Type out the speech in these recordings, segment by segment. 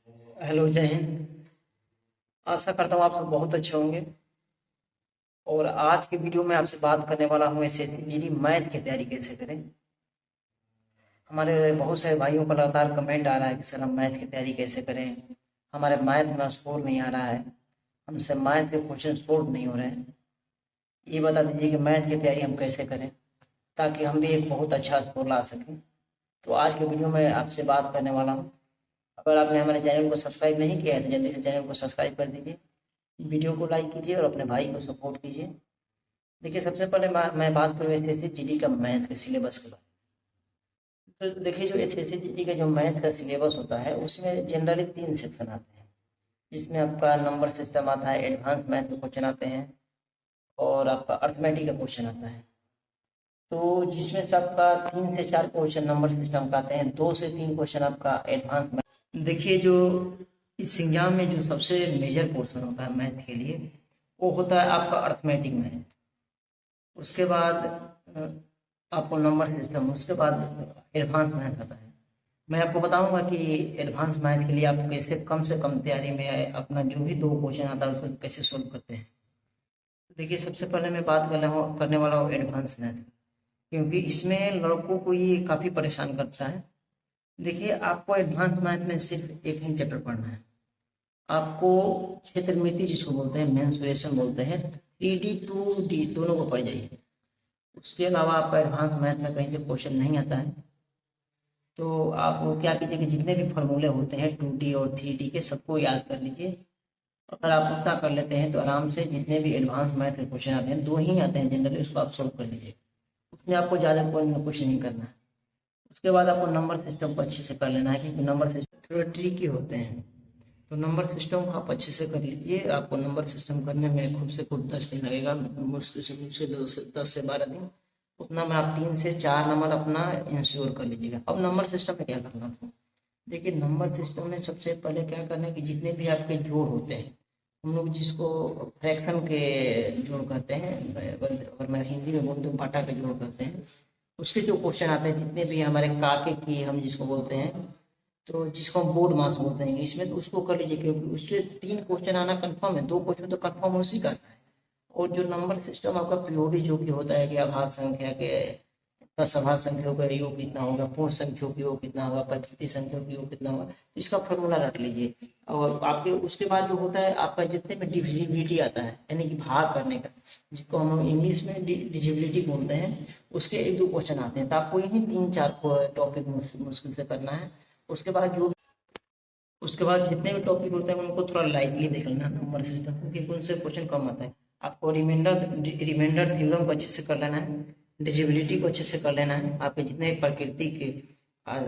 Hello, जय हिंद। आशा करता हूँ आप सब बहुत अच्छे होंगे। और आज के वीडियो में आपसे बात करने वाला हूँ ऐसे जीडी मैथ की तैयारी कैसे करें। हमारे बहुत सारे भाइयों का लगातार कमेंट आ रहा है कि सर हम मैथ की तैयारी कैसे करें, हमारे मैथ में स्कोर नहीं आ रहा है, हमसे मैथ के क्वेश्चन सोल्व नहीं हो रहे हैं। ये बता दीजिए कि मैथ की तैयारी हम कैसे करें ताकि हम भी एक बहुत अच्छा स्कोर ला सकें। तो आज के वीडियो में आपसे बात करने वाला हूँ। अगर आपने हमारे चैनल को सब्सक्राइब नहीं किया है तो जल्दी से चैनल को सब्सक्राइब कर दीजिए, वीडियो को लाइक कीजिए और अपने भाई को सपोर्ट कीजिए। देखिए, सबसे पहले मैं बात करूँ एसएससी जीडी का मैथ के सिलेबस के बारे में। तो देखिए, जो एसएससी जीडी का जो मैथ का सिलेबस होता है उसमें जनरली 3 सेक्शन आते हैं, जिसमें आपका नंबर सिस्टम आता है, एडवांस मैथ के क्वेश्चन आते हैं और आपका अर्थमेटिक का क्वेश्चन आता है। तो जिसमें से आपका 3 से 4 क्वेश्चन नंबर सिस्टम का आते हैं, 2 से 3 क्वेश्चन आपका एडवांस मैथ। देखिए, जो इस एग्जाम में जो सबसे मेजर पोर्शन होता है मैथ के लिए वो होता है आपका अर्थमेटिक मैथ। उसके बाद आपको नंबर सिस्टम, उसके बाद एडवांस मैथ आता है। मैं आपको बताऊंगा कि एडवांस मैथ के लिए आप कैसे कम से कम तैयारी में अपना जो भी 2 क्वेश्चन आता है उसको कैसे सोल्व करते हैं। देखिए, सबसे पहले मैं बात करने वाला हूँ एडवांस मैथ, क्योंकि इसमें लड़कों को ये काफ़ी परेशान करता है। देखिए, आपको एडवांस मैथ में सिर्फ एक ही चैप्टर पढ़ना है। आपको क्षेत्रमिति जिसको बोलते हैं, मेंसुरेशन बोलते हैं, 3D 2D दोनों को पढ़ जाइए। उसके अलावा आपका एडवांस मैथ में कहीं से क्वेश्चन नहीं आता है तो आप क्या कीजिए कि जितने भी फॉर्मूले होते हैं 2D और 3D के सबको याद कर लीजिए। अगर आप उतना कर लेते हैं तो आराम से जितने भी एडवांस मैथ के क्वेश्चन आते हैं, 2 ही आते हैं जनरली, उसको आप सोल्व कर लीजिए। उसमें आपको ज़्यादा कोई कुछ नहीं करना है। उसके बाद आपको नंबर सिस्टम को अच्छे से कर लेना है, क्योंकि नंबर सिस्टम थोड़े ट्रिकी होते हैं। तो नंबर सिस्टम को आप अच्छे से कर लीजिए। आपको नंबर सिस्टम करने में खूब से खूब 10 दिन लगेगा, मुश्किल से मुश्किल 10 से 12 दिन। उतना में आप 3 से 4 नंबर अपना इंश्योर कर लीजिएगा। अब नंबर सिस्टम में क्या करना है, देखिए नंबर सिस्टम में सबसे पहले क्या करना है कि जितने भी आपके जोड़ होते हैं, हम लोग जिसको फ्रैक्शन के जोड़ कहते हैं, अगर मैं हिंदी में बोलूँ तो बाटा के जोड़ कहते हैं, उसके जो क्वेश्चन आते हैं जितने भी हमारे काके की हम जिसको बोलते हैं, तो जिसको हम बोर्ड मास बोलते हैं इंग्लिश में, तो उसको कर लीजिए, क्योंकि उससे 3 क्वेश्चन आना कंफर्म है, 2 क्वेश्चन तो कंफर्म उसी का आता है। और जो नंबर सिस्टम आपका पीओडी जो भी होता है कि आभार संख्या के सभार संख्याओं का योग कितना होगा, पूर्ण संख्याओं की योग कितना होगा, प्रकृति संख्याओं की योग कितना होगा, तो इसका फॉर्मूला रख लीजिए। और आपके उसके बाद जो होता है आपका जितने में डिविजिबिलिटी आता है, यानी कि भाग करने का, जिसको हम लोग इंग्लिश में डिजिबिलिटी बोलते हैं, उसके 1-2 क्वेश्चन आते हैं। तो आपको यही 3-4 टॉपिक मुश्किल से करना है। उसके बाद जो उसके बाद जितने भी टॉपिक होते हैं उनको थोड़ा लाइटली देख लेना नंबर सिस्टम को, क्योंकि उनसे क्वेश्चन कम आता है। आपको रिमाइंडर थ्योरम को अच्छे से कर लेना है, डिजिबिलिटी को अच्छे से कर लेना है। आपके जितने प्रकृति के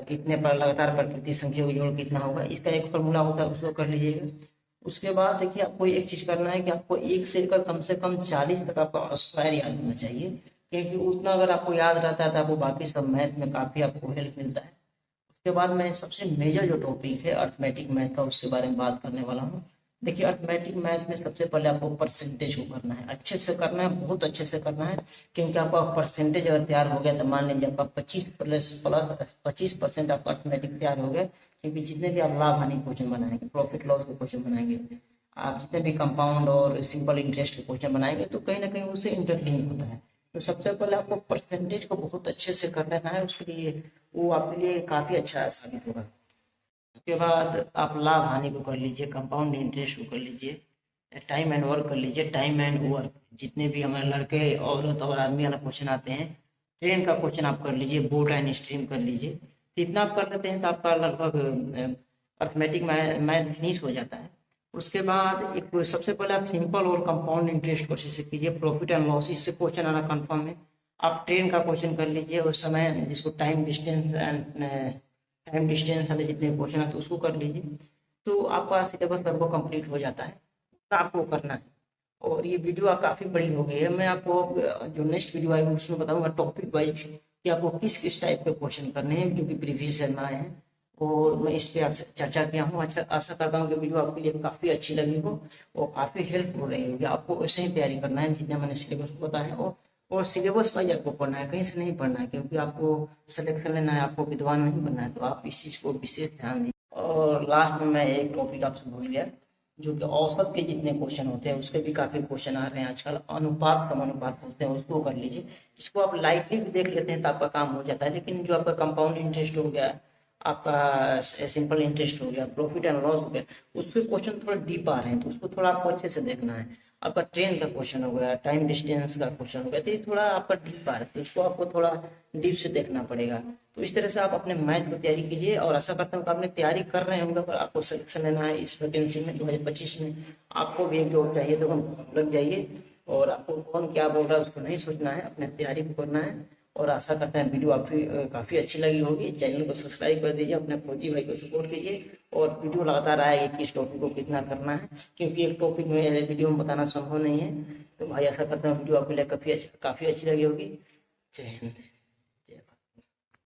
इतने पर लगातार प्रकृति संख्या का जोड़ कितना होगा, इसका एक फॉर्मूला होता है, उसको कर लीजिएगा। उसके बाद देखिए, आपको एक चीज करना है कि आपको 1 से लेकर कम से कम 40 तक आपका स्क्वायर याद होना चाहिए, क्योंकि उतना अगर आपको याद रहता है तो आपको बाकी सब मैथ में काफी आपको हेल्प मिलता है। उसके बाद मैं सबसे मेजर जो टॉपिक है अर्थमेटिक मैथ का, उसके बारे में बात करने वाला हूँ। देखिए, अर्थमेटिक मैथ में सबसे पहले आपको परसेंटेज को करना है, अच्छे से करना है, बहुत अच्छे से करना है। क्योंकि आपका परसेंटेज अगर तैयार हो गया तो मान लीजिए आपका 25% आपका अर्थमेटिक तैयार हो गया। क्योंकि जितने भी आप लाभ हानि क्वेश्चन बनाएंगे, प्रॉफिट लॉस के क्वेश्चन बनाएंगे, आप जितने भी कंपाउंड और सिंपल इंटरेस्ट के क्वेश्चन बनाएंगे, तो कहीं ना कहीं उससे इंटरलिंक होता है। तो सबसे पहले आपको परसेंटेज को बहुत अच्छे से कर लेना है, उसके लिए वो आपके लिए काफ़ी अच्छा साबित होगा। उसके बाद आप लाभ हानि को कर लीजिए, कंपाउंड इंटरेस्ट को कर लीजिए, टाइम एंड वर्क कर लीजिए, टाइम एंड वर्क जितने भी हमारे लड़के औरत और आदमी वाला क्वेश्चन आते हैं, ट्रेन का क्वेश्चन आप कर लीजिए, बोट एंड स्ट्रीम कर लीजिए। तो इतना आप कर लेते हैं तो आपका लगभग अर्थमेटिक मैथ फिनिश हो जाता है। उसके बाद एक सबसे पहले आप सिंपल और कंपाउंड इंटरेस्ट को अच्छे से कीजिए, प्रॉफिट एंड लॉस इससे क्वेश्चन आना कंफर्म है। आप ट्रेन का क्वेश्चन कर लीजिए, उस समय जिसको टाइम डिस्टेंस वाले जितने क्वेश्चन आते हैं उसको कर लीजिए। तो आपका सिलेबस लगभग कंप्लीट हो जाता है, तो आपको करना है। और ये वीडियो काफ़ी बड़ी हो गई है, मैं आपको जो नेक्स्ट वीडियो आएगी उसमें बताऊंगा टॉपिक वाइज कि आपको किस किस टाइप के क्वेश्चन करने हैं जो कि प्रीवियस ईयर में आए हैं। और मैं इस पे आपसे चर्चा किया हूँ। अच्छा, आशा करता हूँ कि वीडियो आपके लिए काफ़ी अच्छी लगी हो और काफ़ी हेल्पफुल रही होगी। आपको ऐसे ही तैयारी करना है जितना मैंने सिलेबस बताया है, और सिलेबस वाइज आपको पढ़ना है, कहीं से नहीं पढ़ना है, क्योंकि आपको सिलेक्शन लेना है, आपको विद्वान नहीं बनना है। तो आप इस चीज़ को विशेष ध्यान दीजिए। और लास्ट में मैं एक टॉपिक आपसे भूल गया, जो कि औसत के जितने क्वेश्चन होते हैं उसके भी काफी क्वेश्चन आ रहे हैं आजकल, अनुपात समानुपात होते हैं, उसको कर लीजिए। इसको आप लाइटली भी देख लेते हैं तो आपका काम हो जाता है, लेकिन जो आपका कंपाउंड इंटरेस्ट हो गया, आपका सिंपल इंटरेस्ट हो गया, प्रॉफिट एंड लॉस हो गया, उसके क्वेश्चन थोड़ा डीप आ रहे हैं, तो उसको थोड़ा आपको अच्छे से देखना है। आपका ट्रेन का क्वेश्चन हो गया, टाइम डिस्टेंस का क्वेश्चन हो गया, तो ये थोड़ा आपका डीप आ रहा है, तो इसको आपको थोड़ा डीप से देखना पड़ेगा। तो इस तरह से आप अपने मैथ को तैयारी कीजिए, और आशा करता हूँ कि आपने तैयारी कर रहे होंगे, पर आपको सिलेक्शन लेना है इस वैकेंसी में 2025 में। आपको भी एक जॉब चाहिए तो हम लग जाइए, और आपको कौन क्या बोल रहा है उसको नहीं सोचना है, अपने तैयारी को करना है। और आशा करते हैं वीडियो आपकी काफ़ी अच्छी लगी होगी। चैनल को सब्सक्राइब कर दीजिए, अपने फौजी भाई को सपोर्ट कीजिए, और वीडियो लगातार आएगी किस टॉपिक को कितना करना है, क्योंकि एक टॉपिक में वीडियो में बताना संभव नहीं है। तो भाई आशा करता हूँ वीडियो आपके लिए काफ़ी अच्छी लगी होगी। जय हिंद।